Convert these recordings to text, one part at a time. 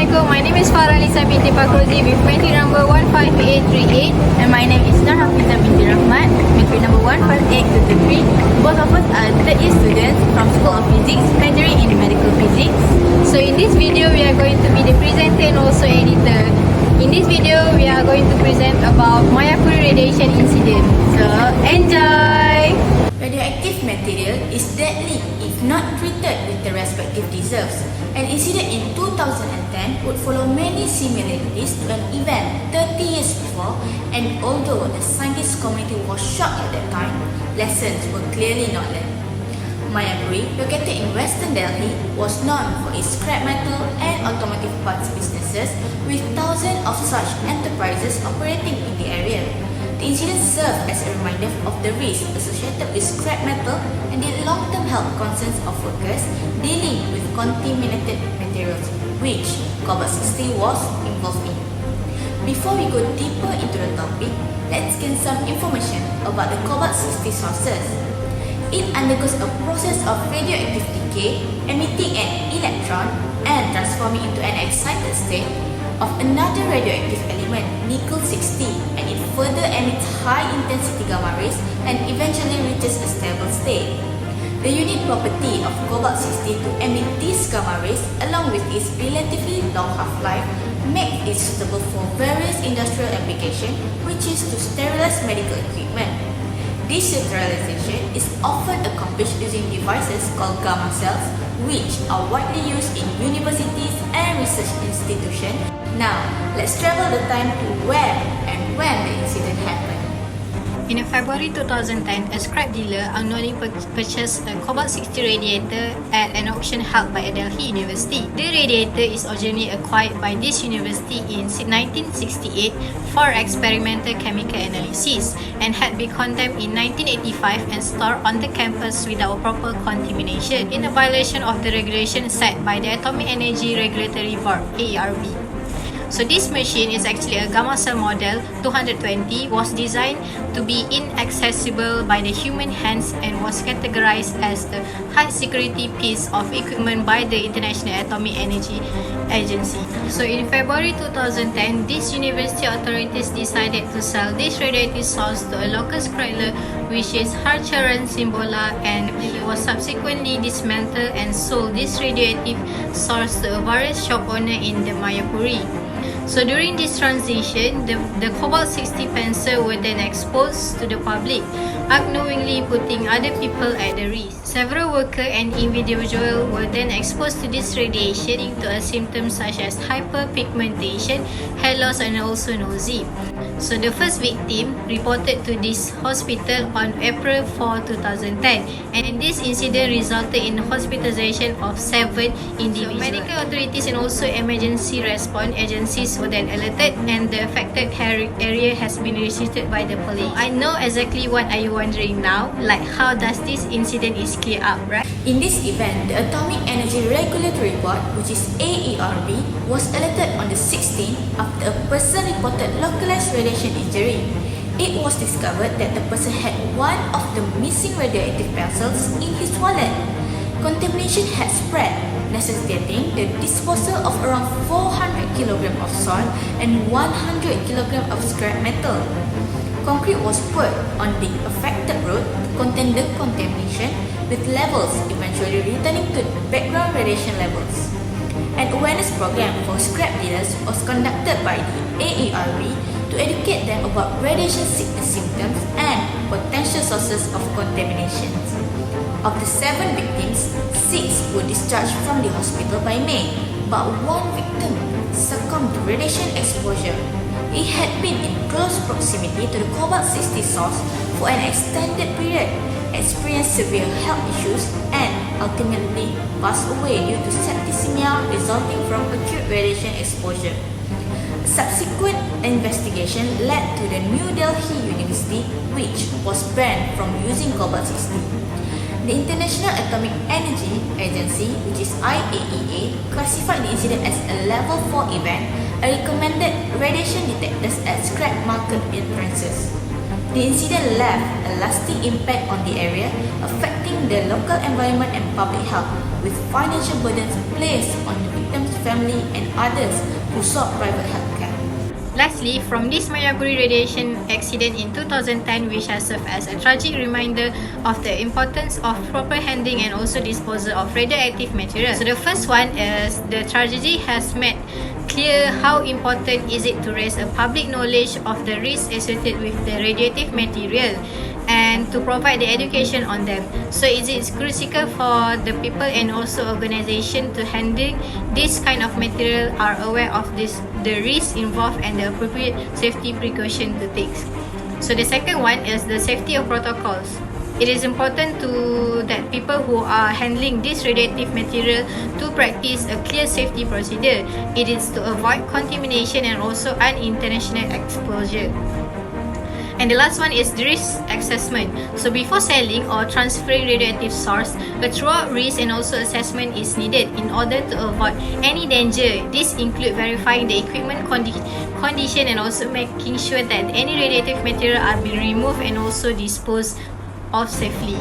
Assalamualaikum. My name is FARAH binti PAKROZI with entry number 15838, and my name is HAFIZAH binti RAHMAT, entry number 15823. Both of us are third year students from School of Physics, majoring in medical physics. So in this video, we are going to be the presenter and also editor. In this video, we are going to present about Mayapuri radiation incident. So enjoy! Radioactive material is deadly if not treated with the respective deserves. An incident in 2010 would follow many similarities to an event 30 years before, and although the scientist community was shocked at that time, lessons were clearly not learned. Mayapuri, located in Western Delhi, was known for its scrap metal and automotive parts businesses, with thousands of such enterprises operating in the area. The incident served as a reminder of the risks associated with scrap metal and the long-term health concerns of workers dealing with contaminated materials, which cobalt-60 was involved in. Before we go deeper into the topic, let's gain some information about the cobalt-60 sources. It undergoes a process of radioactive decay, emitting an electron and transforming into an excited state of another radioactive element, nickel-60, and it further emits high-intensity gamma rays and eventually reaches a stable state. The unique property of cobalt-60 to emit these gamma rays, along with its relatively long half-life, makes it suitable for various industrial applications, which is to sterilize medical equipment. This sterilization is often accomplished using devices called gamma cells, which are widely used in universities and research institutions. Now, let's travel the time to where and when the incident happened. In February 2010, a scrap dealer unknowingly purchased a cobalt-60 radiator at an auction held by a Delhi university. The radiator is originally acquired by this university in 1968 for experimental chemical analysis and had been condemned in 1985 and stored on the campus without proper contamination, in a violation of the regulation set by the Atomic Energy Regulatory Board (AERB). So this machine is actually a gamma cell model 220, was designed to be inaccessible by the human hands and was categorized as a high security piece of equipment by the International Atomic Energy Agency. So in February 2010, these university authorities decided to sell this radioactive source to a local scrap dealer, which is Harcharan Simbola, and it was subsequently dismantled and sold this radioactive source to a various shop owner in the Mayapuri. So during this transition, the cobalt-60 pencil were then exposed to the public, unknowingly putting other people at the risk. Several workers and individuals were then exposed to this radiation into a symptoms such as hyperpigmentation, hair loss, and also nausea. So the first victim reported to this hospital on April 4, 2010, and this incident resulted in hospitalization of 7 individuals. So medical authorities and also emergency response agencies were then alerted, and the affected area has been restricted by the police. I know exactly what are you wondering now, like how does this incident is clear up, right? In this event, the Atomic Energy Regulatory Board, which is AERB, was alerted on the 16th after a person reported localized radiation injury. It was discovered that the person had one of the missing radioactive pencils in his wallet. Contamination had spread, necessitating the disposal of around 400 kg of soil and 100 kg of scrap metal. Concrete was poured on the affected road to contain the contamination, with levels eventually returning to background radiation levels. An awareness program for scrap dealers was conducted by the AERB to educate them about radiation sickness symptoms and potential sources of contamination. Of the 7 victims, 6 were discharged from the hospital by May, but 1 victim succumbed to radiation exposure. He had been in close proximity to the cobalt-60 source for an extended period, experienced severe health issues, and ultimately passed away due to septicemia resulting from acute radiation exposure. A subsequent investigation led to the New Delhi University, which was banned from using cobalt-60. The International Atomic Energy Agency, which is IAEA, classified the incident as a level 4 event and recommended radiation detectors at scrap market entrances. The incident left a lasting impact on the area, affecting the local environment and public health, with financial burdens placed on the victim's family and others who sought private healthcare. Lastly, from this Mayapuri radiation accident in 2010, which has served as a tragic reminder of the importance of proper handling and also disposal of radioactive material. So the first one is the tragedy has made clear how important is it to raise a public knowledge of the risks associated with the radioactive material and to provide the education on them. So it is critical for the people and also organization to handle this kind of material are aware of the risks involved and the appropriate safety precaution to take. So the second one is the safety of protocols. It is important that people who are handling this radioactive material to practice a clear safety procedure. It is to avoid contamination and also unintentional exposure. And the last one is the risk assessment. So before selling or transferring radioactive source, a thorough risk and also assessment is needed in order to avoid any danger. This includes verifying the equipment condition and also making sure that any radioactive material are being removed and also disposed of safely.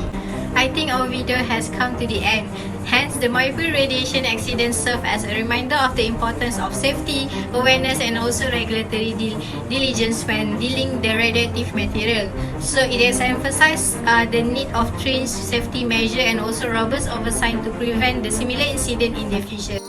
I think our video has come to the end. Hence, the Mayapuri radiation accident served as a reminder of the importance of safety, awareness and also regulatory diligence when dealing the radioactive material. So it has emphasized the need of trained safety measure and also robust oversight to prevent the similar incident in the future.